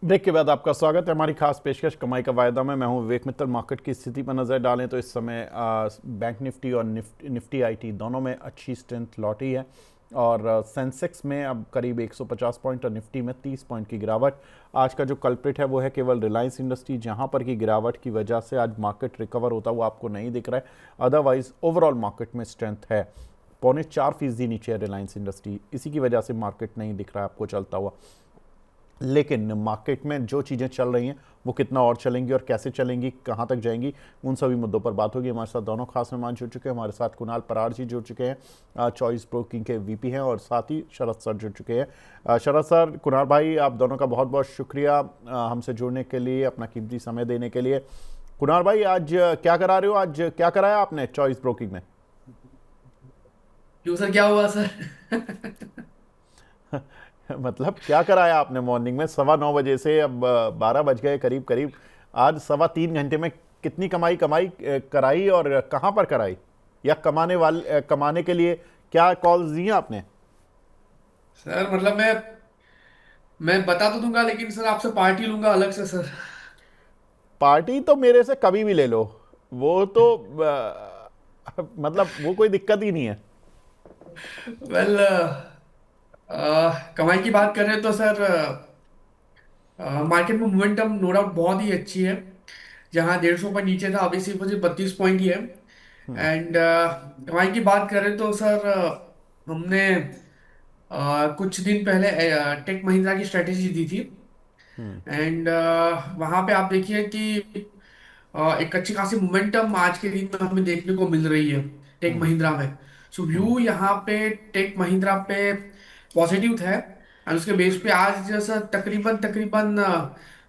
Break के बाद आपका स्वागत है हमारी खास पेशकश कमाई का वायदा में। मैं हूं विवेक मित्तल। मार्केट की स्थिति पर नज़र डालें तो इस समय बैंक निफ्टी और निफ्टी आईटी दोनों में अच्छी स्ट्रेंथ लौटी है और सेंसेक्स में अब करीब 150 पॉइंट और निफ्टी में 30 पॉइंट की गिरावट। आज का जो कल्प्रिट है वो है केवल रिलायंस इंडस्ट्री, जहां पर की गिरावट की वजह से आज मार्केट रिकवर होता हुआ आपको नहीं दिख रहा है। अदरवाइज ओवरऑल मार्केट में स्ट्रेंथ है। 4.25% नीचे है रिलायंस इंडस्ट्री, इसी की वजह से मार्केट नहीं दिख रहा है आपको चलता हुआ। लेकिन मार्केट में जो चीज़ें चल रही हैं वो कितना और चलेंगी और कैसे चलेंगी, कहाँ तक जाएंगी, उन सभी मुद्दों पर बात होगी। हमारे साथ दोनों खास मेहमान जुड़ चुके हैं। हमारे साथ कुणाल परार जी जुड़ चुके हैं, चॉइस ब्रोकिंग के वीपी हैं, और साथ ही शरद सर जुड़ चुके हैं। शरद सर, कुणाल भाई, आप दोनों का बहुत बहुत शुक्रिया हमसे जुड़ने के लिए, अपना कीमती समय देने के लिए। कुणाल भाई, आज क्या करा रहे हो? आज क्या कराया आपने चॉइस ब्रोकिंग में? क्यों सर, क्या हुआ सर? मतलब क्या कराया आपने मॉर्निंग में 9:15 बजे से अब 12 बज गए करीब करीब। आज 3.25 घंटे में कितनी कमाई कमाई कराई और कहाँ पर कराई, या कमाने के लिए क्या कॉल्स दिए आपने? सर मतलब मैं बता तो दूंगा, लेकिन सर आपसे पार्टी लूंगा अलग से सर। पार्टी तो मेरे से कभी भी ले लो, वो तो मतलब वो कोई दिक्कत ही नहीं है। वेल, कमाई की बात कर रहे हैं तो सर, मार्केट में मोमेंटम नो डाउट बहुत ही अच्छी है। जहां 150 पर नीचे था, अभी सिर्फ 32 पॉइंट ही है। एंड कमाई की बात करें तो सर, हमने कुछ दिन पहले टेक महिंद्रा की स्ट्रेटेजी दी थी। एंड वहां पे आप देखिए कि एक अच्छी खासी मोमेंटम आज के दिन में हमें देखने को मिल रही है टेक महिंद्रा में। सो व्यू यहाँ पे टेक महिंद्रा पे पॉजिटिव है। एंड उसके बेस पे आज जैसा तकरीबन तकरीबन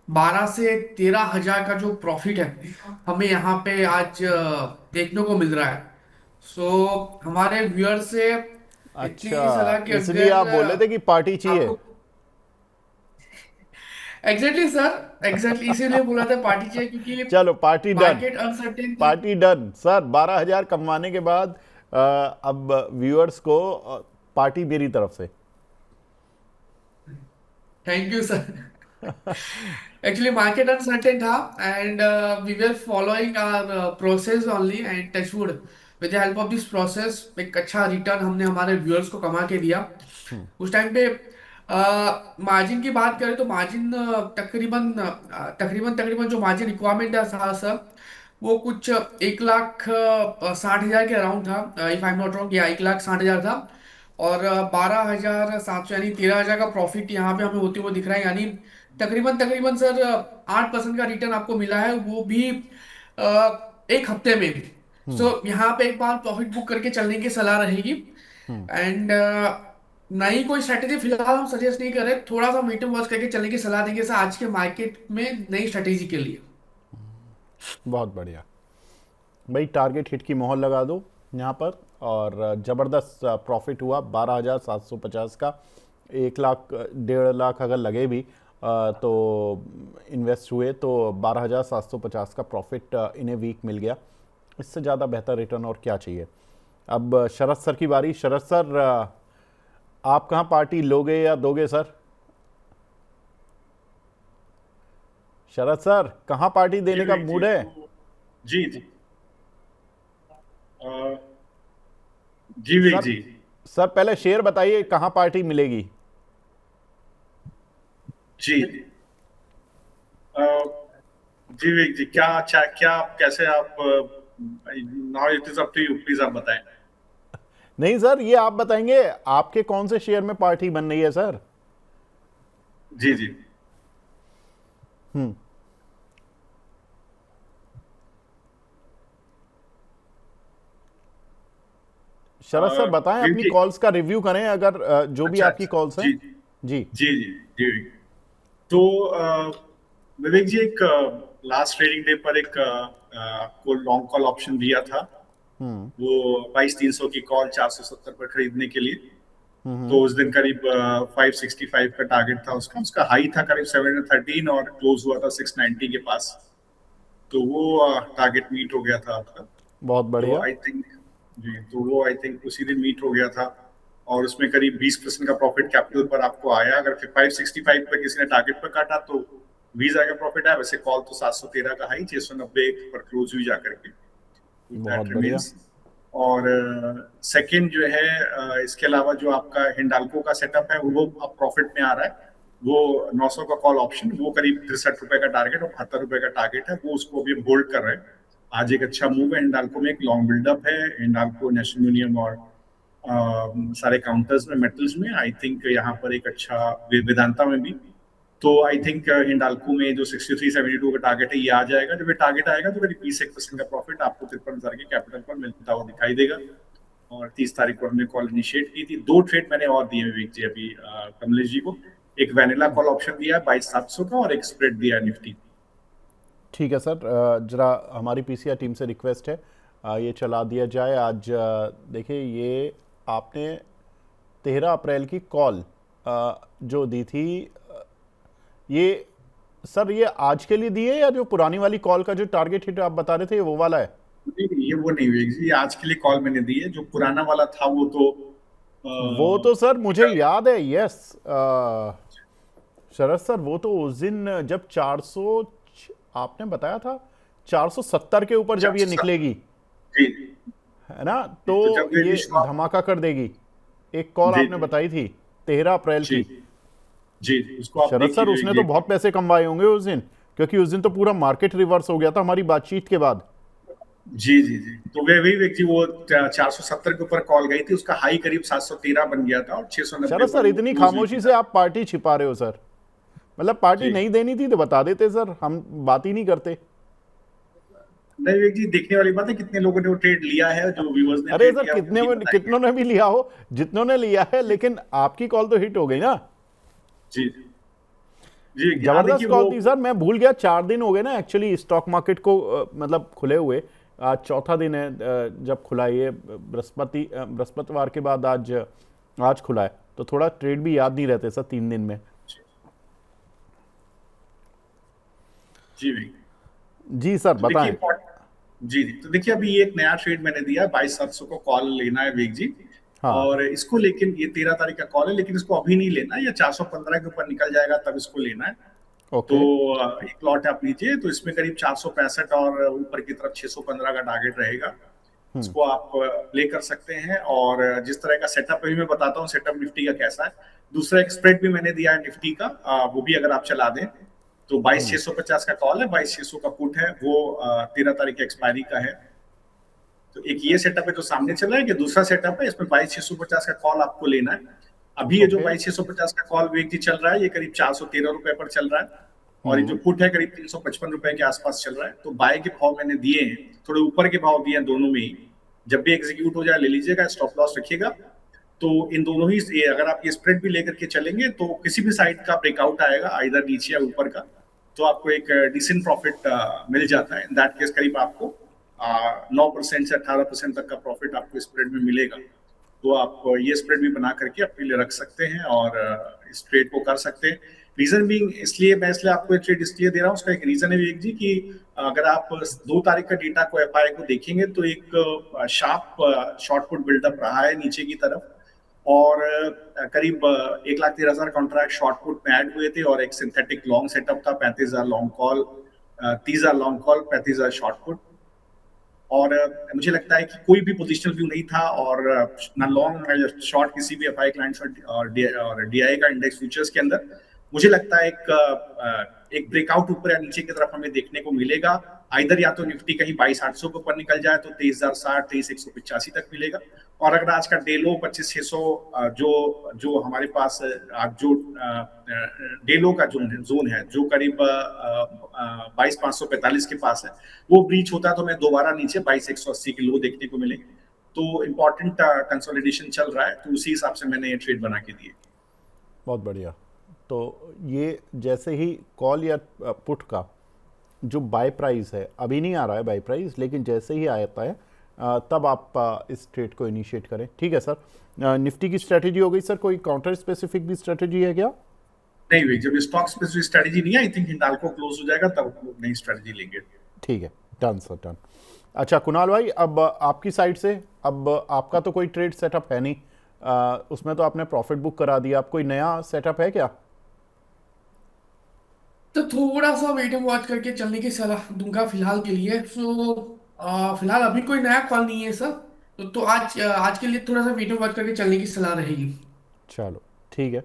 12 से 13 हजार का जो प्रॉफिट है हमें यहाँ पे आज देखने को मिल रहा है। सो हमारे व्यूअर से इतनी अच्छा, ही सलाह कि इसलिए अगर आप बोल रहे थे कि पार्टी चाहिए। आपको एग्जैक्टली सर, एग्जैक्टली इसीलिए बोला था पार्टी चाहिए, क्योंकि चलो, पार्टी डन। मार्केट अनसर्टेन था। Party done sir. 12,000 कमाने के बाद अब व्यूअर्स को पार्टी मेरी तरफ से। Thank you sir. Actually market uncertain था, and we were following our process only, and touchwood with the help of this process एक अच्छा रिटर्न हमने हमारे व्यूअर्स को कमा के दिया। उस टाइम पे मार्जिन की बात करें तो मार्जिन तकरीबन तकरीबन जो मार्जिन रिक्वायरमेंट था सर, वो कुछ 1,60,000 के अराउंड था, if I am not wrong, या 1,60,000 था। और 12,700 यानी 13,000 का प्रॉफिट यहाँ पे हमें होते हुए दिख रहा है। यानी तकरीबन तकरीबन सर 8% का रिटर्न आपको मिला है, वो भी एक हफ्ते में। सो यहाँ पे एक बार प्रॉफिट बुक करके चलने की सलाह रहेगी। एंड नई कोई स्ट्रेटेजी फिलहाल हम सजेस्ट नहीं कर रहे, थोड़ा सा मीटिंग वॉच करके चलने की सलाह देंगे सर आज के मार्केट में नई स्ट्रेटेजी के लिए। बहुत बढ़िया भाई, टारगेट हिट की मोहर लगा दो यहाँ पर। और ज़बरदस्त प्रॉफिट हुआ 12,750 का। 1 लाख 1.5 लाख अगर लगे भी तो इन्वेस्ट हुए तो 12,750 का प्रॉफिट इन ए वीक मिल गया। इससे ज़्यादा बेहतर रिटर्न और क्या चाहिए। अब शरद सर की बारी। शरद सर, आप कहाँ पार्टी लोगे या दोगे सर? शरद सर, कहाँ पार्टी जी देने का विवेक जी, मूड है? तो जी जी, अ, जी विवेक सर जी। सर पहले शेयर बताइए कहाँ पार्टी मिलेगी। जी अ, जी विवेक जी, क्या अच्छा, क्या आप कैसे आप, now it is up to you, please आप बताएं। नहीं सर, ये आप बताएंगे आपके कौन से शेयर में पार्टी बन रही है सर। जी जी। शरद सर बताएं, विवेक अपनी जी, कॉल्स का रिव्यू करें अगर जो भी अच्छा आपकी अच्छा, कॉल्स हैं। जी जी। जी जी जी विवेक। तो विवेक जी, एक लास्ट ट्रेडिंग डे पर एक आपको लॉन्ग कॉल ऑप्शन दिया था, वो 22,300 की कॉल 470 पर खरीदने के लिए। तो उस दिन करीब 565 का टारगेट था उसका। उसका हाई था करीब 713 और क्लोज हुआ था 690 के पास। तो वो टारगेट मीट हो गया था आपका। बहुत तो बढ़िया। आई थिंक, जी, तो वो आई थिंक उसी दिन मीट हो गया था। और उसमें करीब 20% का प्रॉफिट कैपिटल पर आपको आया। अगर 565 पर किसी ने टारगेट पर काटा तो 20 का प्रॉफिट है। वैसे कॉल तो 713 का हाई 690 पर क्लोज हुई जाकर के, बहुत दैट बढ़िया। रिमेन्स। और सेकंड जो है इसके अलावा जो आपका हिंडाल्को का सेटअप है वो अब प्रॉफिट में आ रहा है। वो 900 का कॉल ऑप्शन, वो करीब 63 रुपए का टारगेट और 72 रुपए का टारगेट है, वो उसको अभी होल्ड कर रहे हैं। आज एक अच्छा मूव है हिंडाल्को में, एक लॉन्ग बिल्डअप है हिंडाल्को, नेशनल यूनियन और सारे काउंटर्स में, मेटल्स में। आई थिंक यहाँ पर एक अच्छा, वेदांता में भी। तो आई थिंक हिंडाल्को में जो 63-72 का टारगेट है ये आ जाएगा। जब ये टारगेट आएगा तो करीब 20% का प्रॉफिट आपको 53,000 के कैपिटल पर मिलता हुआ दिखाई देगा। और 30 तारीख को हमने कॉल इनिशिएट की थी। 2 ट्रेड मैंने और दिए विवेक जी अभी कमलेश जी को। एक वैनिला कॉल ऑप्शन दिया है 22,700 का और एक स्प्रेड दिया है निफ्टी। ठीक है सर, जरा हमारी पीसीआर टीम से रिक्वेस्ट है ये चला दिया जाए। आज देखिए, ये आपने 13 अप्रैल की कॉल जो दी थी, ये सर ये आज के लिए दी है या जो पुरानी वाली कॉल का जो टारगेट हिट आप बता रहे थे वो वाला है? नहीं, ये वो नहीं विवेक जी, आज के लिए कॉल मैंने दी है। जो पुराना वाला था वो तो वो तो सर मुझे याद है, यस शरद सर, वो तो उस दिन जब 400 आपने बताया था 470 के ऊपर जब ये निकलेगी, जी, है ना, तो जब ये धमाका कर देगी। एक कॉल जी, आपने बताई थी 13 अप्रैल जी, की। जी, उसको आप शरद सर देखिए उसने तो बहुत पैसे कमवाए होंगे उस दिन, क्योंकि उस दिन तो पूरा मार्केट रिवर्स हो गया था हमारी बातचीत के बाद। जी, जी, जी। तो वही व्यक्ति वो 470 के ऊपर कॉल गई थी, उसका हाई करीब 713 बन गया था और 690 शरद सर पर इतनी क्लोज हुई खामोशी थी। से आप पार्टी छिपा रहे हो सर, मतलब पार्टी जी, नहीं देनी थी तो बता देते सर, हम बात ही नहीं करते। नहीं विवेक जी, देखने वाली बात है कितने लोगों ने वो ट्रेड लिया है, जो व्यूअर्स ने अरे ट्रेड सर लिया वो नहीं बताएंगे। कितनों ने भी लिया हो, जितनों ने लिया है, लेकिन आपकी कॉल तो हिट हो गई ना। जी, जी, हाँ जबरदस्त देखिए कॉल वो, थी सर, मैं भूल गया 4 दिन हो गए ना एक्चुअली स्टॉक मार्केट को मतलब खुले हुए। आज चौथा दिन है जब खुला ये बृहस्पतिवार के बाद आज खुला है, तो थोड़ा ट्रेड भी याद नहीं रहते सर 3 दिन में। जी विवेक जी सर तो देखिए बताएं। जी, जी, तो देखिए अभी ये एक नया ट्रेड मैंने दिया 22,700 को कॉल लेना है विवेक जी। हाँ। और इसको, लेकिन ये 13 तारीख का कॉल है, लेकिन इसको अभी नहीं लेना, ये 415 के ऊपर निकल जाएगा तब इसको लेना है। तो ओके। एक लॉट आप लीजिए, तो इसमें करीब 465 और ऊपर की तरफ 615 का टारगेट रहेगा। इसको आप प्ले कर सकते हैं। और जिस तरह का सेटअप अभी मैं बताता हूँ, सेटअप निफ्टी का कैसा है। दूसरा एक स्प्रेड भी मैंने दिया है निफ्टी का, वो भी अगर आप चला दें तो 22,650 का कॉल है, 22,600 का पुट है, वो 13 तारीख एक्सपायरी का है। तो एक ये सेटअप है जो सामने चल रहा है, कि दूसरा सेटअप है इसमें 22,650 का कॉल आपको लेना है। अभी ये जो ओके। 22,650 का कॉल वेग जी चल रहा है, ये करीब 413 रुपए पर चल रहा है। और ये जो पुट है करीब 355 रुपए के आसपास चल रहा है। तो बाय के भाव मैंने दिए हैं, थोड़े ऊपर के भाव दिए हैं दोनों में ही। जब भी एग्जीक्यूट हो जाए ले लीजिएगा, स्टॉप लॉस रखिएगा। तो इन दोनों ही ये, अगर आप ये स्प्रेड भी लेकर के चलेंगे तो किसी भी साइड का ब्रेकआउट आएगा, इधर नीचे या ऊपर का, तो आपको एक डिसेंट प्रॉफिट मिल जाता है। इन दैट केस करीब आपको 9% से 18% तक का प्रॉफिट आपको स्प्रेड में मिलेगा। तो आप ये स्प्रेड भी बना करके अपने लिए रख सकते हैं और इस ट्रेड को कर सकते हैं। रीजन बीइंग, इसलिए आपको ये ट्रेड इसलिए दे रहा हूँ, उसका एक रीजन है विवेक जी कि अगर आप 2 तारीख का डेटा को एफआई को देखेंगे तो एक शार्प शॉर्ट पुट बिल्डअप रहा है नीचे की तरफ। और करीब 1,13,000 कॉन्ट्रैक्ट शॉर्ट पुट में ऐड हुए थे और एक सिंथेटिक लॉन्ग सेटअप था, 35,000 long call, 30,000 long call, 35,000 short put. और मुझे लगता है कि कोई भी पोजिशनल व्यू नहीं था, और ना लॉन्ग ना शॉर्ट किसी भी एफआई क्लाइंट और डीआई का इंडेक्स फ्यूचर्स के अंदर। मुझे लगता है एक ब्रेकआउट ऊपर या नीचे की तरफ हमें देखने को मिलेगा। इधर या तो निफ्टी कहीं 22,800 के ऊपर निकल जाए तो 23,060, 23,185 तक मिलेगा। और अगर आज का डे लो 25,600 जो हमारे पास जो डे लो का जोन है जो करीब 22,545 के पास है, वो ब्रीच होता है तो मैं दोबारा नीचे 22,180 के लो देखने को मिले। तो इम्पोर्टेंट कंसोलिडेशन चल रहा है, तो उसी हिसाब से मैंने ये ट्रेड बना के दिए। बहुत बढ़िया। तो ये जैसे ही कॉल या पुट का जो बाय प्राइस है, अभी नहीं आ रहा है बाय प्राइस, लेकिन जैसे ही आता है तब आप इस ट्रेड को इनिशिएट करें। ठीक है सर। निफ्टी की स्ट्रेटेजी हो गई सर, कोई काउंटर स्पेसिफिक भी स्ट्रेटेजी है क्या? नहीं भाई, जब स्टॉक स्पेसिफिक स्ट्रेटेजी नहीं है, आई थिंक हिंडाल्को क्लोज हो जाएगा तब हम लोग नई स्ट्रेटेजी लेंगे। ठीक है, डन सर, डन। अच्छा कुणाल भाई, अब आपकी साइड से, अब आपका तो कोई ट्रेड सेटअप है नहीं, उसमें तो आपने प्रॉफिट बुक करा दिया, अब कोई नया सेटअप है क्या? तो सर थोड़ा सा वेट एंड वॉच करके चलने की सलाह दूंगा फिलहाल के लिए। फिलहाल अभी कोई नया कॉल नहीं है सर। तो आज के लिए थोड़ा सा वेट एंड वॉच करके चलने की सलाह रहेगी। चलो ठीक है,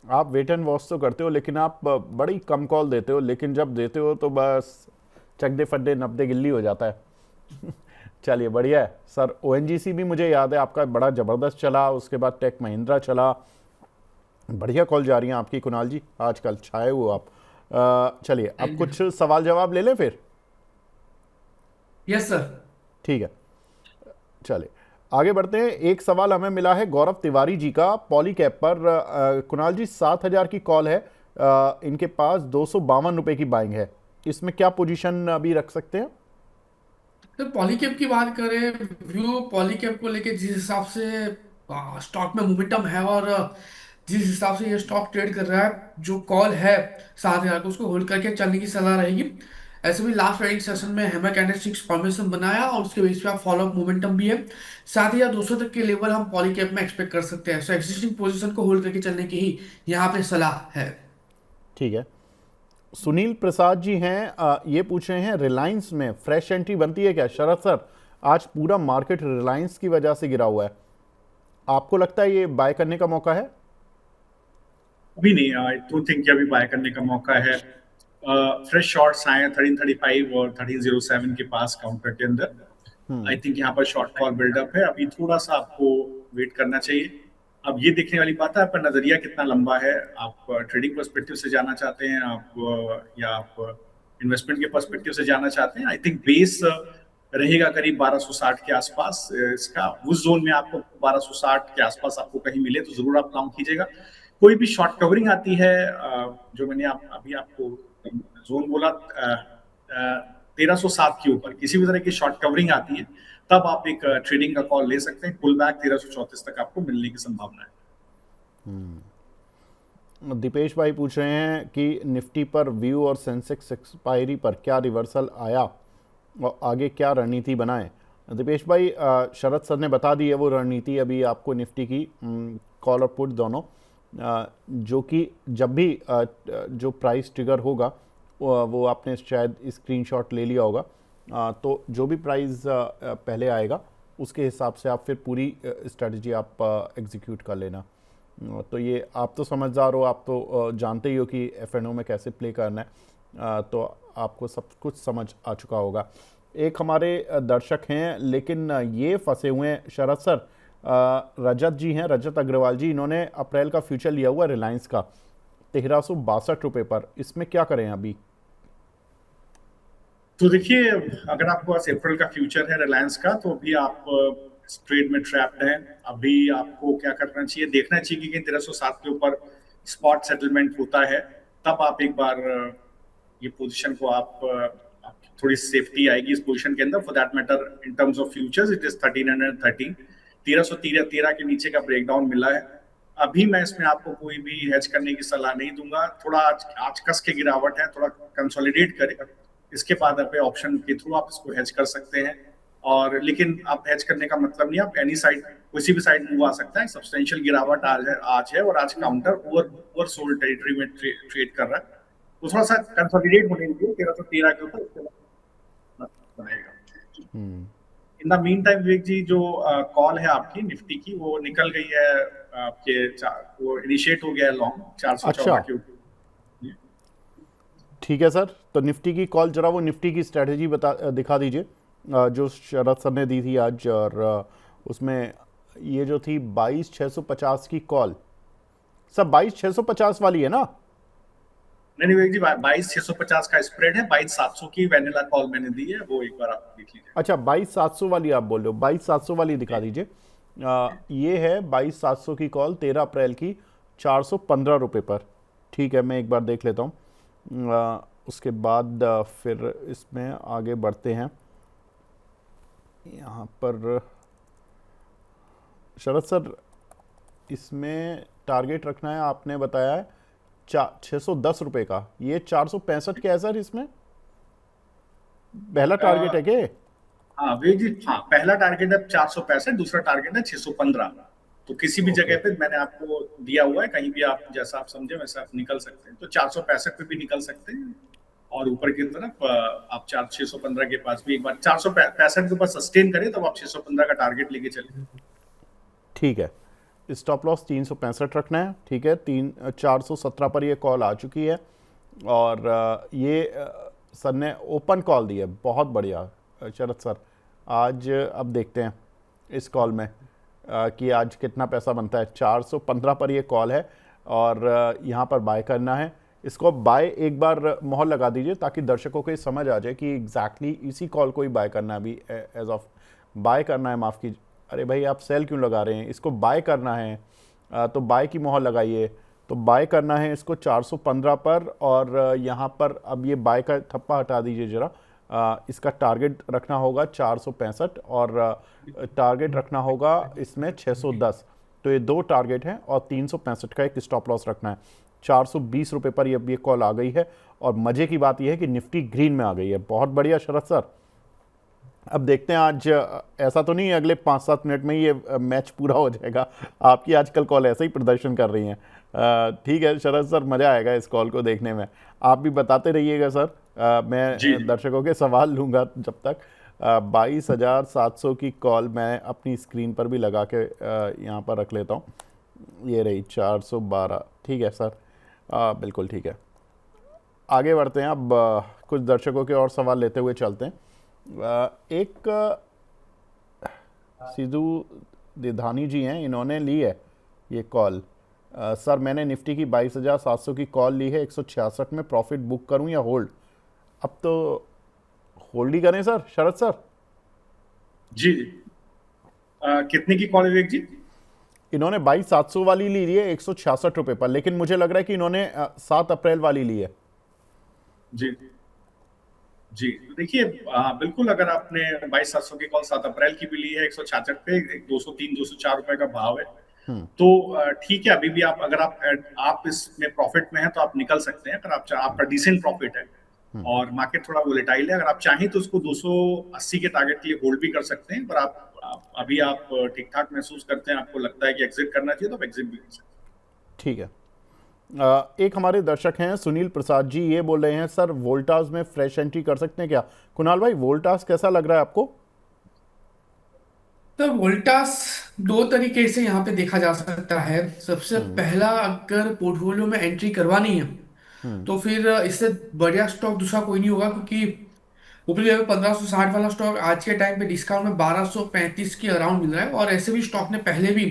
आप वेट एंड वॉच तो करते हो लेकिन आप बड़ी कम कॉल देते हो, लेकिन जब देते हो तो बस चकदे फड्डे नब्दे गिल्ली हो जाता है। चलिए बढ़िया है सर। ओएनजीसी भी मुझे याद है आपका बड़ा ज़बरदस्त चला, उसके बाद टेक महिंद्रा चला। बढ़िया कॉल जा रही हैं आपकी कुणाल जी, आजकल छाए हुए आप। चलिए अब थैंक यू। कुछ सवाल जवाब ले लें फिर। Yes sir. ठीक है, चलिए आगे बढ़ते हैं। एक सवाल हमें मिला है गौरव तिवारी जी का पॉलीकैब पर। कुणाल जी 7,000 की कॉल है, इनके पास 252 रुपए की बाइंग है, इसमें क्या पोजीशन अभी रख सकते हैं? सर पॉलीकैब की बात करें, व्यू पॉलीकैब को लेके जिस हिसाब से स्टॉक में मोमेंटम है और जिस हिसाब से ये स्टॉक ट्रेड कर रहा है, जो कॉल है 7,000 को उसको होल्ड करके चलने की सलाह रहेगी। ऐसे भी लास्ट ट्रेडिंग सेशन में हैमर कैंडलस्टिक्स फॉर्मेशन बनाया और उसके बेस पे आप फॉलोअप मोमेंटम भी है। 7,200 तक के लेवल हम पॉलीकैब में एक्सपेक्ट कर सकते हैं। सो एग्जिस्टिंग पोजीशन को होल्ड करके चलने की ही यहाँ पे सलाह है। ठीक है, सुनील प्रसाद जी हैं, ये पूछ रहे हैं रिलायंस में फ्रेश एंट्री बनती है क्या? शरद सर, आज पूरा मार्केट रिलायंस की वजह से गिरा हुआ है, आपको लगता है ये बाय करने का मौका है? अभी नहीं, आई डोंट थिंक कि अभी बाय करने का मौका है। फ्रेश शॉर्ट्स आए हैं 1335 और 1307 के पास काउंटर के अंदर। आई थिंक यहाँ पर शॉर्ट कॉल बिल्डअप है, अभी थोड़ा सा आपको वेट करना चाहिए। अब ये देखने वाली बात है आपका नजरिया कितना लंबा है, आप ट्रेडिंग पर्सपेक्टिव से जाना चाहते हैं आप, या आप इन्वेस्टमेंट के पर्सपेक्टिव से जाना चाहते हैं। आई थिंक बेस रहेगा करीब 1260 के आसपास इसका। उस जोन में आपको 1260 के आसपास आपको कहीं मिले तो जरूर आप काउंट कीजिएगा। कोई भी शॉर्ट कवरिंग आती है, जो मैंने अभी आपको जोन बोला 1307 के ऊपर किसी भी तरह की शॉर्ट कवरिंग आती है, तब आप एक ट्रेडिंग का कॉल ले सकते हैं। पुल बैक 1334 तक आपको मिलने की संभावना है। दीपेश भाई पूछ रहे हैं कि निफ्टी पर व्यू और सेंसेक्स एक्सपायरी पर क्या रिवर्सल आया और आगे क्या रणनीति बनाएं? दीपेश भाई, शरद सर ने बता दी है वो रणनीति अभी आपको निफ्टी की, कॉल और पुट दोनों, जो कि जब भी जो प्राइस ट्रिगर होगा वो आपने शायद स्क्रीनशॉट ले लिया होगा, तो जो भी प्राइस पहले आएगा उसके हिसाब से आप फिर पूरी स्ट्रेटजी आप एग्जीक्यूट कर लेना। तो ये आप तो समझदार हो, आप तो जानते ही हो कि एफ&ओ में कैसे प्ले करना है, तो आपको सब कुछ समझ आ चुका होगा। एक हमारे दर्शक हैं लेकिन ये फंसे हुए हैं शरद सर, रजत जी हैं, रजत अग्रवाल जी, इन्होंने अप्रैल का फ्यूचर लिया हुआ रिलायंस का 1362 रुपये पर, इसमें क्या करें अभी? तो देखिए, अगर आपके पास अप्रैल का फ्यूचर है रिलायंस का, तो अभी आप ट्रेड में ट्रैप्ड हैं। अभी आपको क्या करना चाहिए, देखना चाहिए कि 1307 के ऊपर स्पॉट सेटलमेंट होता है, तब आप एक बार ये पोजीशन को आप थोड़ी सेफ्टी आएगी इस पोजीशन के अंदर। For that matter in terms of futures it is 1313 1313 के नीचे का ब्रेकडाउन मिला है। अभी मैं इसमें आपको कोई भी हेज करने की सलाह नहीं दूंगा। थोड़ा आज कस के गिरावट है, थोड़ा कंसोलिडेट करेगा, इसके बाद आप ऑप्शन के थ्रू आप इसको हेज कर सकते हैं। और लेकिन आप हेज करने का मतलब नहीं, आप एनी साइड किसी भी साइड मूव आ सकता है। सब्सटेंशियल गिरावट आज है और आज काउंटर ओवर सोल्ड टेरिटरी में ट्रेड कर रहा है, तो थोड़ा सा कंसोलिडेट होने के लिए 1313 के ऊपर बनेगा। इन द मीन टाइम विवेक जी, जो कॉल है आपकी निफ्टी की वो निकल गई है आपके, वो इनिशिएट हो गया है लॉन्ग 414 के ऊपर। ठीक है सर, तो निफ्टी की कॉल जरा वो निफ्टी की स्ट्रेटजी दिखा दीजिए जो शरद सर ने दी थी आज, और उसमें ये जो थी 22,650 की कॉल, सब 22,650 वाली है ना? नहीं विवेक जी, 22,650 का स्प्रेड है, 22,700 की वैनिला कॉल मैंने दी है, वो एक बार आप देख लीजिए। अच्छा, 22,700 वाली आप बोल रहे हो, 22,700 वाली दिखा दीजिए। ये है 22,700 की कॉल 13 अप्रैल की 415 रुपये पर। ठीक है, मैं एक बार देख लेता हूँ, उसके बाद फिर इसमें आगे बढ़ते हैं। यहाँ पर शरद सर, इसमें टारगेट रखना है, आपने बताया है 610 रुपये का, ये 465 क्या है सर? इसमें पहला टारगेट है क्या? हाँ विवेक जी, हाँ पहला टारगेट है 465, दूसरा टारगेट है 615। तो किसी भी ओके जगह पे मैंने आपको दिया हुआ है, कहीं भी आप जैसा आप समझे वैसा आप निकल सकते हैं। तो 465 पे भी निकल सकते हैं, और ऊपर की तरफ आप 615 के पास भी एक बार 465 के ऊपर सस्टेन करें तब आप 615 का टारगेट लेके चले। ठीक है। स्टॉप लॉस 365 रखना है, ठीक है। 417 पर ये कॉल आ चुकी है, और ये सर ने ओपन कॉल दी है, बहुत बढ़िया शरद सर। आज अब देखते हैं इस कॉल में कि आज कितना पैसा बनता है। 415 पर ये कॉल है, और यहाँ पर बाय करना है इसको। बाय एक बार मोहर लगा दीजिए ताकि दर्शकों को ये समझ आ जाए कि एग्जैक्टली इसी कॉल को ही बाय करना है। अभी एज ऑफ बाय करना है, माफ़ कीजिए। अरे भाई आप सेल क्यों लगा रहे हैं, इसको बाय करना है। तो बाय की मोहर लगाइए। तो बाय करना है इसको 415 पर, और यहाँ पर अब ये बाय का थप्पा हटा दीजिए ज़रा। इसका टारगेट रखना होगा 465, और टारगेट रखना होगा इसमें 610। तो ये दो टारगेट हैं, और 365 का एक स्टॉप लॉस रखना है। 420 रुपये पर ये कॉल आ गई है, और मज़े की बात यह है कि निफ्टी ग्रीन में आ गई है। बहुत बढ़िया शरद सर। अब देखते हैं आज, ऐसा तो नहीं है अगले 5-7 मिनट में ये मैच पूरा हो जाएगा। आपकी आजकल कॉल ऐसे ही प्रदर्शन कर रही हैं। ठीक है शरद सर, मज़ा आएगा इस कॉल को देखने में। आप भी बताते रहिएगा सर। जी मैं दर्शकों के सवाल लूँगा जब तक। 22,700 की कॉल मैं अपनी स्क्रीन पर भी लगा के यहाँ पर रख लेता हूँ। ये रही 412। ठीक है सर, बिल्कुल ठीक है। आगे बढ़ते हैं। अब कुछ दर्शकों के और सवाल लेते हुए चलते हैं। एक सिद्धू दिधानी जी हैं, इन्होंने ली है ये कॉल। सर मैंने निफ्टी की 22,700 की कॉल ली है, 166 में प्रॉफिट बुक करूं या होल्ड? अब तो होल्ड ही करें सर, शरद सर। जी। कितने की कॉल है विवेक जी? इन्होंने 22,700 वाली ली है 166 रुपये पर, लेकिन मुझे लग रहा है कि इन्होंने 7 अप्रैल वाली ली है। जी जी, तो देखिए बिल्कुल, अगर आपने 22,700 की कॉल 7 अप्रैल की भी ली है 166 पे, 203-204 रुपए का भाव है, तो ठीक है। अभी भी आप, अगर आप इसमें प्रॉफिट में हैं तो आप निकल सकते हैं। अगर आपका डिसेंट प्रॉफिट है और मार्केट थोड़ा वोलेटाइल है, अगर आप चाहें तो उसको 280 के टारगेट के लिए होल्ड भी कर सकते हैं। पर अभी आप ठीक ठाक महसूस करते हैं, आपको लगता है कि एग्जिट करना चाहिए, तो आप एग्जिट भी कर सकते हैं। ठीक है। एक हमारे दर्शक हैं सुनील प्रसाद जी, ये बोल रहे हैं सर वोल्टास में फ्रेश एंट्री कर सकते हैं क्या? कुणाल भाई, वोल्टास कैसा लग रहा है आपको? तो वोल्टास दो तरीके से यहाँ पे देखा जा सकता है। सबसे पहला, अगर पोर्टफोलियो में एंट्री करवानी है तो फिर इससे बढ़िया स्टॉक दूसरा कोई नहीं होगा, क्योंकि ऊपरी लेवल 1560 वाला स्टॉक आज के टाइम पे डिस्काउंट में 1235 के अराउंड मिल रहा है, और ऐसे भी स्टॉक ने पहले भी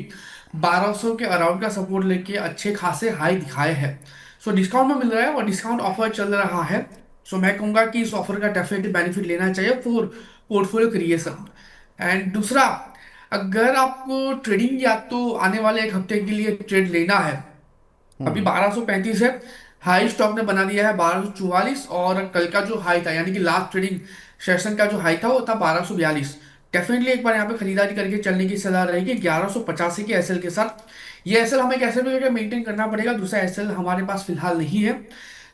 1200 के अराउंड का सपोर्ट लेके अच्छे खासे हाई दिखाए हैं। सो डिस्काउंट में मिल रहा है और डिस्काउंट ऑफर चल रहा है। सो मैं कहूंगा कि इस ऑफर का डेफिनेटली बेनिफिट लेना चाहिए फॉर पोर्टफोलियो क्रिएशन। एंड दूसरा, अगर आपको ट्रेडिंग या तो आने वाले एक हफ्ते के लिए ट्रेड लेना है, अभी 1235 है, हाई स्टॉक ने बना दिया है 1244, और कल का जो हाई था यानी कि लास्ट ट्रेडिंग सेशन का जो हाई था वो था 1242। डेफिनेटली एक बार यहाँ पे खरीदारी करके चलने की सलाह रहेगी 1185 के एसएल के साथ। ये एसएल हमें कैसे भी मेंटेन करना पड़ेगा, दूसरा एसएल हमारे पास फिलहाल नहीं है।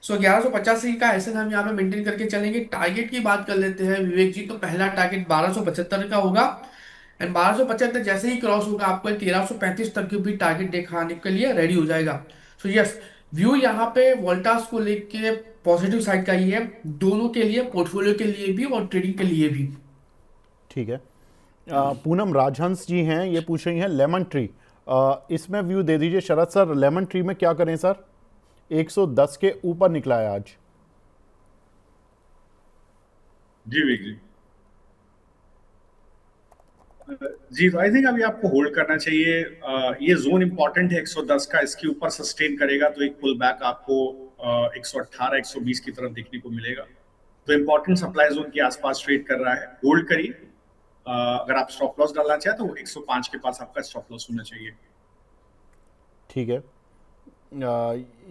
सो 1185 का एसएल हम यहाँ पे मेंटेन करके चलेंगे। टारगेट की बात कर लेते हैं विवेक जी, तो पहला टारगेट 1275 का होगा, एंड 1275 जैसे ही क्रॉस होगा आपको 1335 तक की भी टारगेट दिखाने के लिए रेडी हो जाएगा। सो यस, व्यू यहाँ पे वोल्टास को लेके पॉजिटिव साइड का ही है, दोनों के लिए, पोर्टफोलियो के लिए भी और ट्रेडिंग के लिए भी। ठीक है। पूनम राजहंस जी हैं, ये पूछ रही हैं लेमन ट्री, इसमें व्यू दे दीजिए शरद सर। लेमन ट्री में क्या करें सर? 110 के ऊपर निकला है आज। जी विवेक जी। जी, तो आई थिंक अभी आपको होल्ड करना चाहिए। ये जोन इंपॉर्टेंट है 110 का, इसके ऊपर सस्टेन करेगा तो एक पुल बैक आपको 118 120 की तरफ देखने को मिलेगा। तो इंपॉर्टेंट सप्लाई जोन के आसपास ट्रेड कर रहा है, होल्ड करिए। अगर आप स्टॉप लॉस डालना चाहें तो 105 के पास आपका स्टॉप लॉस होना चाहिए। ठीक है।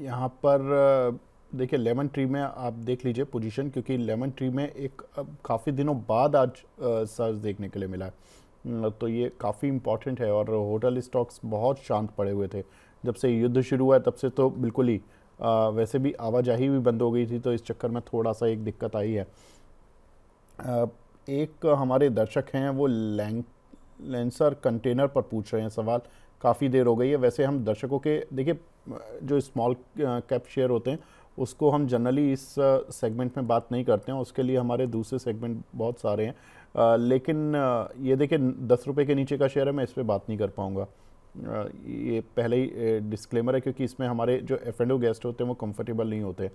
यहाँ पर देखिए लेमन ट्री में आप देख लीजिए पोजीशन, क्योंकि लेमन ट्री में एक काफ़ी दिनों बाद आज सर्ज देखने के लिए मिला है। तो ये काफ़ी इम्पॉर्टेंट है। और होटल स्टॉक्स बहुत शांत पड़े हुए थे जब से युद्ध शुरू हुआ है, तब से तो बिल्कुल ही वैसे भी आवाजाही भी बंद हो गई थी, तो इस चक्कर में थोड़ा सा एक दिक्कत आई है। एक हमारे दर्शक हैं वो लेंसर कंटेनर पर पूछ रहे हैं सवाल। काफ़ी देर हो गई है। वैसे हम दर्शकों के देखिए जो स्मॉल कैप शेयर होते हैं उसको हम जनरली इस सेगमेंट में बात नहीं करते हैं, उसके लिए हमारे दूसरे सेगमेंट बहुत सारे हैं। लेकिन ये देखिए 10 रुपये के नीचे का शेयर है, मैं इस पर बात नहीं कर पाऊँगा। ये पहले ही डिस्क्लेमर है, क्योंकि इसमें हमारे जो F&O गेस्ट होते हैं वो कंफर्टेबल नहीं होते।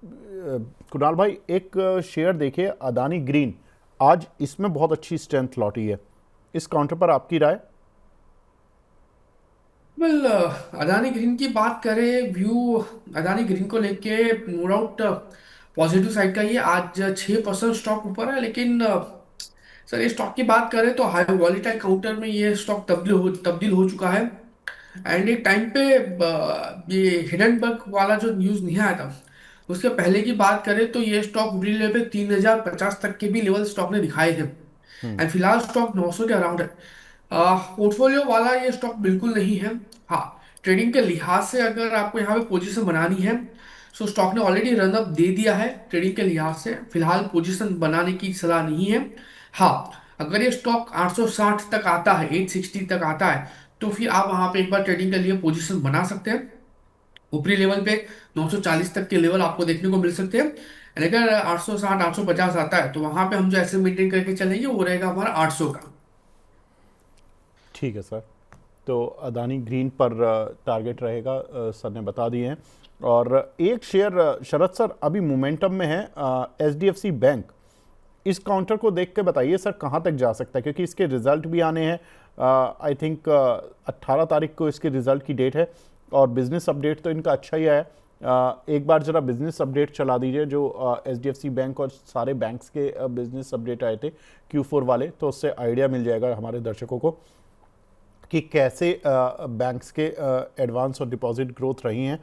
कुणाल भाई, एक शेयर देखिए अदानी ग्रीन, आज इसमें बहुत अच्छी स्ट्रेंथ लौटी है, इस काउंटर पर आपकी राय? वेल, अदानी ग्रीन की बात करें, व्यू अदानी ग्रीन को लेके नो डाउट पॉजिटिव साइड का, ये आज 6% स्टॉक ऊपर है। लेकिन सर, ये स्टॉक की बात करें तो हाई वॉलेटाइल काउंटर में ये स्टॉक तब्दील हो चुका है। एंड एक टाइम पे ये हिडनबर्ग वाला जो न्यूज़ नहीं आया था, उसके पहले की बात करें तो ये स्टॉक ऊपरी लेवल पे 3050 तक के भी लेवल स्टॉक ने दिखाए थे। एंड फिलहाल स्टॉक 900 के अराउंड है। पोर्टफोलियो वाला ये स्टॉक बिल्कुल नहीं है। हाँ, ट्रेडिंग के लिहाज से अगर आपको यहाँ पे पोजीशन बनानी है, सो स्टॉक ने ऑलरेडी रन अप दे दिया है। ट्रेडिंग के लिहाज से फिलहाल पोजीशन बनाने की सलाह नहीं है। हाँ, अगर ये स्टॉक 860 तक आता है, 860 तक आता है, तो फिर आप वहां पे एक बार ट्रेडिंग के लिए पोजीशन बना सकते हैं। ऊपरी लेवल पे 940 तक के लेवल आपको देखने को मिल सकते हैं। और अगर 860 850 आता है, तो वहां पे हम जो ऐसे मेंटेन करके चलेंगे वो रहेगा हमारा 800 का। ठीक है सर, तो अदानी ग्रीन पर टारगेट रहेगा, सर ने बता दिए हैं। और एक शेयर शरद सर अभी मोमेंटम में है, HDFC बैंक, इस काउंटर को देख के बताइए सर कहाँ तक जा सकता है, क्योंकि इसके रिजल्ट भी आने हैं। आई थिंक 18 तारीख को इसके रिजल्ट की डेट है, और बिजनेस अपडेट तो इनका अच्छा ही है। एक बार ज़रा बिजनेस अपडेट चला दीजिए, जो HDFC बैंक और सारे बैंक्स के बिजनेस अपडेट आए थे Q4 वाले, तो उससे आइडिया मिल जाएगा हमारे दर्शकों को कि कैसे बैंक्स के एडवांस और डिपॉजिट ग्रोथ रही हैं।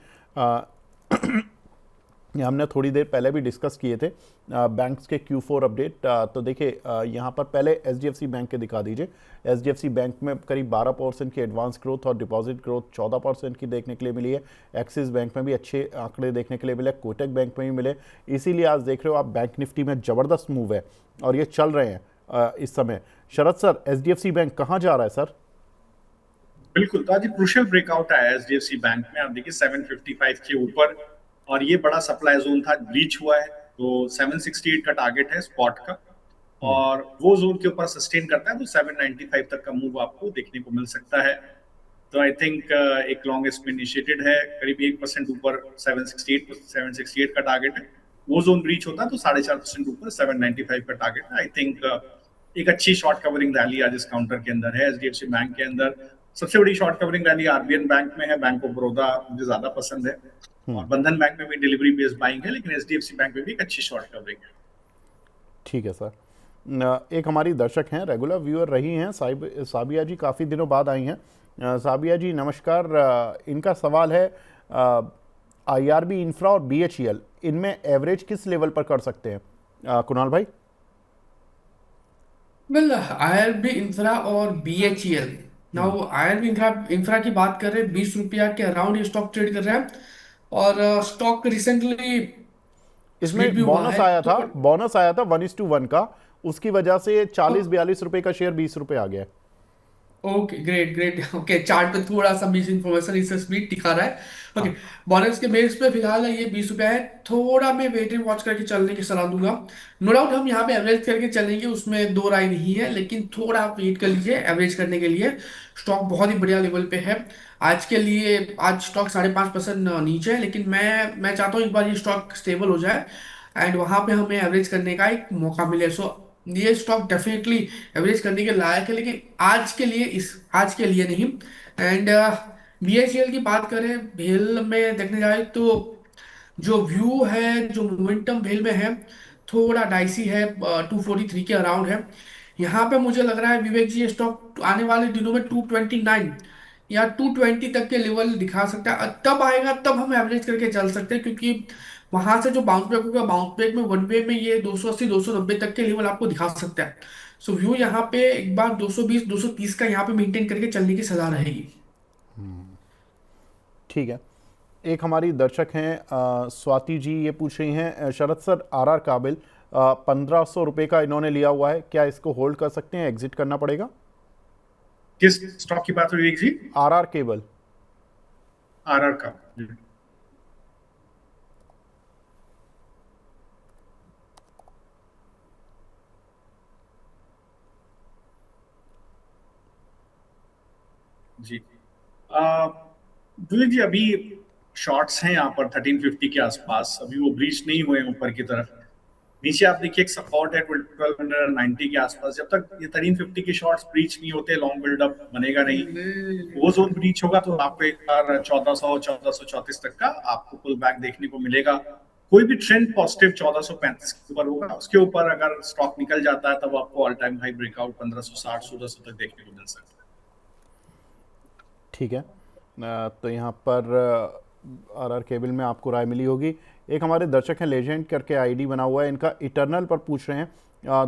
ये हमने थोड़ी देर पहले भी डिस्कस किए थे बैंक्स के Q4 अपडेट। तो देखिए यहाँ पर पहले HDFC बैंक के दिखा दीजिए। HDFC बैंक में करीब 12% की एडवांस ग्रोथ और डिपॉजिट ग्रोथ 14% की देखने के लिए मिली है। एक्सिस बैंक में भी अच्छे आंकड़े देखने के लिए मिले, कोटक बैंक में भी मिले। इसीलिए आज देख रहे हो आप बैंक निफ्टी में ज़बरदस्त मूव है और ये चल रहे हैं इस समय। शरद सर, HDFC बैंक कहाँ जा रहा है सर? बिल्कुल, तो आज क्रूशियल ब्रेकआउट आया है HDFC बैंक में। आप देखिए 755 के ऊपर, और ये बड़ा सप्लाई जोन था, ब्रीच हुआ है, तो 768 का टारगेट है स्पॉट का, और वो जोन के ऊपर सस्टेन करता है तो 795 तक का मूव आपको देखने को मिल सकता है। तो आई थिंक एक लॉन्ग इसमें इनिशिएटेड है, करीब 1% ऊपर 768 का टारगेट है। वो जोन ब्रीच होता है तो 4.5% ऊपर 795 का टारगेट है। आई थिंक एक अच्छी शॉर्ट कवरिंग रैली आज इस काउंटर के अंदर है। HDFC बैंक के अंदर सबसे बड़ी short covering rally RBN bank में है, बैंक ऑफ बड़ौदा मुझे ज्यादा पसंद है, और बंधन बैंक में भी डिलीवरी बेस्ड बाइंग है, लेकिन HDFC बैंक में भी एक अच्छी शॉर्ट कवरिंग है। ठीक है सर। एक हमारी दर्शक हैं, रेगुलर व्यूअर रही हैं, साबिया जी, काफ़ी दिनों बाद आई हैं। साबिया जी नमस्कार। इनका सवाल है IRB इंफ्रा और BHEL, इनमें एवरेज किस लेवल पर कर सकते हैं कुणाल भाई? वेल, IRB इंफ्रा और BHEL, नाउ IRB इंफ्रा की बात करें, 20 रुपया के अराउंड ये स्टॉक ट्रेड कर रहा है। और स्टॉक रिसेंटली स्प्लिट भी इसमें हुआ है तो बोनस आया था 1:1 का, उसकी वजह से 40-42 रुपए का शेयर 20 रुपए आ गया। Okay, great great. Okay, chart पे थोड़ा सा मिस इन्फॉर्मेशन इस स्पीड दिखा रहा है। ओके, हाँ। बोनस के बेस पे फिलहाल ये 20 रुपया है। थोड़ा मैं वेट एंड वॉच करके चलने की सलाह दूंगा। नो डाउट हम यहाँ पे एवरेज करके चलेंगे, उसमें दो राय नहीं है, लेकिन थोड़ा आप वेट कर लीजिए एवरेज करने के लिए। स्टॉक बहुत ही बढ़िया लेवल पे है आज के लिए। आज स्टॉक 5.5% नीचे है, लेकिन मैं चाहता हूँ एक बार ये स्टॉक स्टेबल हो जाए एंड वहां पे हमें एवरेज करने का एक मौका मिले। सो ये स्टॉक डेफिनेटली एवरेज करने के लायक है, लेकिन आज के लिए नहीं। एंड BHEL की बात करें, भेल में देखने जाए तो जो व्यू है, जो मोमेंटम भेल में है, थोड़ा डाइसी है। 243 के अराउंड है। यहाँ पे मुझे लग रहा है विवेक जी, ये स्टॉक आने वाले दिनों में 229 या 220 तक के लेवल दिखा सकता है। तब आएगा तब हम एवरेज करके चल सकते हैं, क्योंकि वहां से जो बाउंस बैक होगा, बाउंस बैक में वन वे में ये 280 290 तक के लेवल आपको दिखा सकता है। सो व्यू यहाँ पे एक बार 220 230 का यहाँ पे मेंटेन करके चलने की सलाह रहेगी। ठीक है। एक हमारी दर्शक हैं स्वाति जी, ये पूछ रही हैं शरद सर, RR काबिल 1500 रुपये का इन्होंने लिया हुआ है, क्या इसको होल्ड कर सकते हैं, एग्जिट करना पड़ेगा? किस स्टॉक की बात हो रही है जी? RR cable. आरआर का। जी विवेक जी, अभी शॉर्ट्स हैं यहाँ पर 1350 के आसपास, अभी वो ब्रीच नहीं हुए हैं ऊपर की तरफ। नीचे आप देखिए एक सपोर्ट है 1290 के आसपास। जब तक ये 1350 के शॉर्ट्स ब्रीच नहीं होते, लॉन्ग बिल्डअप बनेगा नहीं। वो जोन ब्रीच होगा तो आपको एक बार 1434 तक का आपको पुल बैक देखने को मिलेगा। कोई भी ट्रेंड पॉजिटिव 1435 के ऊपर होगा, उसके ऊपर अगर स्टॉक निकल जाता है तब आपको ऑल टाइम हाई ब्रेकआउट 1560 1600 तक देखने को मिल सकता है। ठीक है, तो यहाँ पर आरआर केबल में आपको राय मिली होगी। एक हमारे दर्शक हैं, लेजेंड करके आईडी बना हुआ है इनका, इटर्नल पर पूछ रहे हैं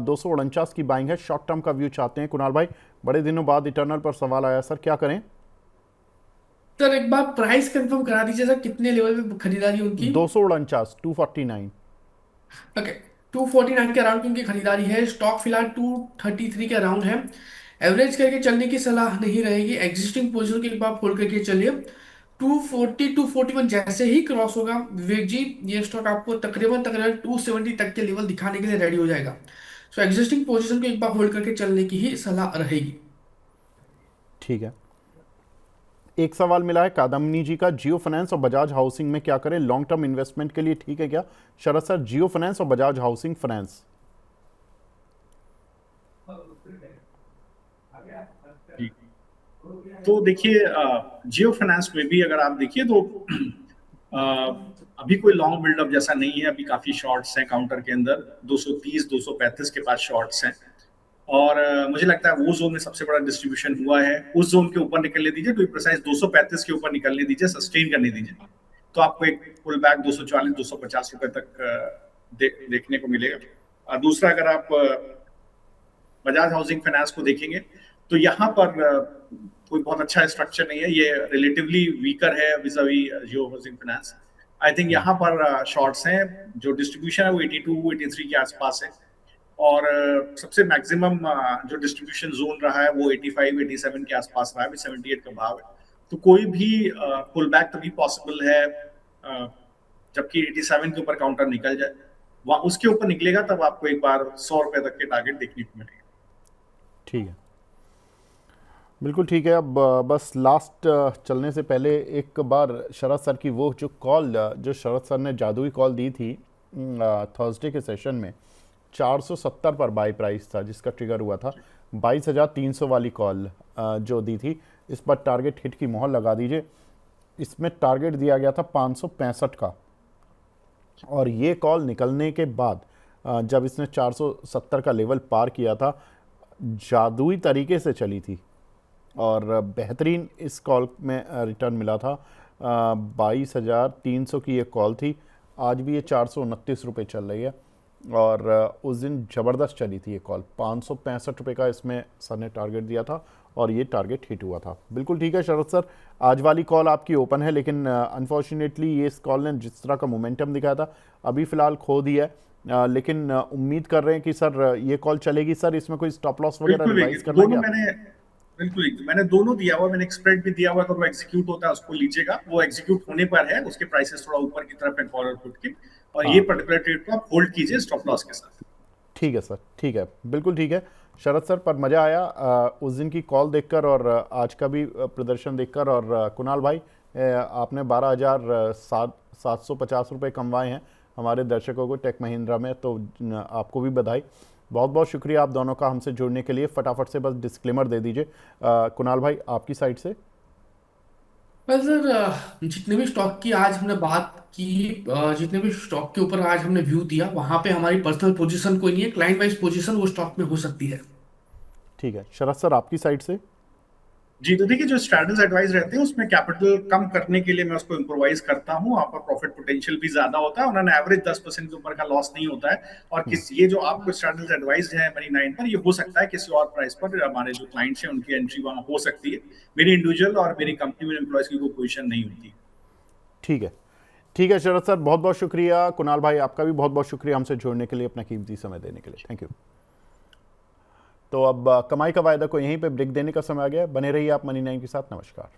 249 की बाइंग है, शॉर्ट टर्म का व्यू चाहते हैं। कुणाल भाई, बड़े दिनों बाद इटर्नल पर सवाल आया सर, क्या करें? सर एक बार प्राइस कंफर्म करा दीजिए सर, कितने लेवल पे खरीदारी है उनकी? 249, 249। ओके, 249 के अराउंड की उनकी खरीदारी है। स्टॉक फिलहाल 233 के अराउंड है। एवरेज करके चलने की सलाह नहीं रहेगी, एग्जिस्टिंग पोजीशन के एक बार होल्ड करके चलिए। 240 241 जैसे ही क्रॉस होगा विवेक जी, ये स्टॉक आपको तकरीबन तकरीबन 270 तक के लेवल दिखाने के लिए रेडी हो जाएगा। सो एग्जिस्टिंग पोजीशन को एक बार होल्ड करके चलने की ही सलाह रहेगी। ठीक है, एक सवाल मिला है कादम्बनी जी का, जियो फाइनेंस और बजाज हाउसिंग में क्या करें, लॉन्ग टर्म इन्वेस्टमेंट के लिए ठीक है क्या? शरद सर, जियो फाइनेंस और बजाज हाउसिंग फाइनेंस। जी। तो देखिए जियो फाइनेंस में भी अगर आप देखिए तो अ, अभी कोई लॉन्ग बिल्डअप जैसा नहीं है, अभी काफी शॉर्ट्स हैं काउंटर के अंदर, 230 235 के पास शॉर्ट्स हैं। और मुझे लगता है वो जोन में सबसे बड़ा डिस्ट्रीब्यूशन हुआ है। उस जोन के ऊपर निकलने दीजिए, टू प्रिसाइज 235 के ऊपर निकलने दीजिए, सस्टेन करने दीजिए, तो आपको एक पुल बैक 240 250 रुपए तक देखने को मिलेगा। और दूसरा, अगर आप बजाज हाउसिंग फाइनेंस को देखेंगे तो यहाँ पर कोई बहुत अच्छा स्ट्रक्चर नहीं है, ये रिलेटिवली वीकर है विजावी जियो हाउसिंग फाइनेंस। आई थिंक यहाँ पर शॉर्ट्स हैं, जो डिस्ट्रीब्यूशन है वो 82 83 के आसपास है। और सबसे मैक्सिमम जो डिस्ट्रीब्यूशन जोन रहा है वो 85 87 के आसपास रहा है, अभी 78 का भाव है। तो कोई भी पुल बैक तभी पॉसिबल है जबकि 87 के ऊपर काउंटर निकल जाए, वहां उसके ऊपर निकलेगा तब आपको एक बार 100 रुपए तक के टारगेट देखने को मिलेगा। ठीक है, बिल्कुल ठीक है। अब बस लास्ट चलने से पहले एक बार शरद सर की वो जो कॉल, जो शरद सर ने जादुई कॉल दी थी थर्सडे के सेशन में, 470 पर बाई प्राइस था जिसका ट्रिगर हुआ था, 22,300 वाली कॉल जो दी थी, इस पर टारगेट हिट की मोहर लगा दीजिए। इसमें टारगेट दिया गया था 565 का, और ये कॉल निकलने के बाद जब इसने 470 का लेवल पार किया था, जादुई तरीके से चली थी और बेहतरीन इस कॉल में रिटर्न मिला था। 22,300 की ये कॉल थी, आज भी ये 429 रुपये चल रही है, और उस दिन ज़बरदस्त चली थी ये कॉल। 565 रुपये का इसमें सर ने टारगेट दिया था और ये टारगेट हिट हुआ था। बिल्कुल ठीक है शरद सर, आज वाली कॉल आपकी ओपन है, लेकिन अनफॉर्चुनेटली ये इस कॉल ने जिस तरह का मोमेंटम दिखाया था अभी फ़िलहाल खो दिया है, लेकिन उम्मीद कर रहे हैं कि सर ये कॉल चलेगी। सर इसमें कोई स्टॉप लॉस वगैरह रिवाइज करना दोनों क्या? मैंने दोनों दिया हुआ, मैंने एक स्प्रेड भी दिया हुआ, अगर वो एग्जीक्यूट होता है उसको लीजिएगा, वो एग्जीक्यूट होने पर है, उसके प्राइसेस थोड़ा ऊपर की तरफ है कॉल और पुट के, और ये हाँ पर्टिकुलर ट्रेड को आप होल्ड कीजिए स्टॉप लॉस के साथ। ठीक है सर, ठीक है, बिल्कुल ठीक है शरद सर। पर मज़ा आया उस दिन की कॉल देखकर और आज का भी प्रदर्शन देखकर। और कुणाल भाई, आपने 12,750 रुपये कमवाए हैं हमारे दर्शकों को टेक महिंद्रा में, तो आपको भी बधाई। बहुत बहुत शुक्रिया आप दोनों का हमसे जुड़ने के लिए। फटाफट से बस डिस्क्लेमर दे दीजिए कुणाल भाई आपकी साइड से। पर सर जितने भी स्टॉक की आज हमने बात की, जितने भी स्टॉक के ऊपर आज हमने व्यू दिया, वहां पे हमारी पर्सनल पोजीशन कोई नहीं है, क्लाइंट वाइज पोजीशन वो स्टॉक में हो सकती है। ठीक है शरद सर, आपकी साइड से। जी, तो देखिए जो स्ट्रैटेजिक एडवाइस रहते हैं उसमें कैपिटल कम करने के लिए मैं उसको इम्प्रोवाइज करता हूँ, वहाँ पर प्रॉफिट पोटेंशियल भी ज्यादा होता है, उन्होंने एवरेज 10% के ऊपर का लॉस नहीं होता है। और किस ये जो आपको स्ट्रैटेजिक एडवाइस है मनी 9 पर, ये हो सकता है किसी और प्राइस पर हमारे जो क्लाइंट्स हैं उनकी एंट्री वहाँ हो सकती है, मेरी इंडिविजुअल और मेरी कंपनी में एम्प्लॉयज की कोई पोजीशन नहीं होती। ठीक है, ठीक है शरद सर, बहुत बहुत शुक्रिया। कुणाल भाई आपका भी बहुत बहुत शुक्रिया हमसे जुड़ने के लिए, अपना कीमती समय देने के लिए। Thank you. तो अब कमाई का वायदा को यहीं पे ब्रेक देने का समय आ गया है। बने रहिए आप मनी 9 के साथ। नमस्कार।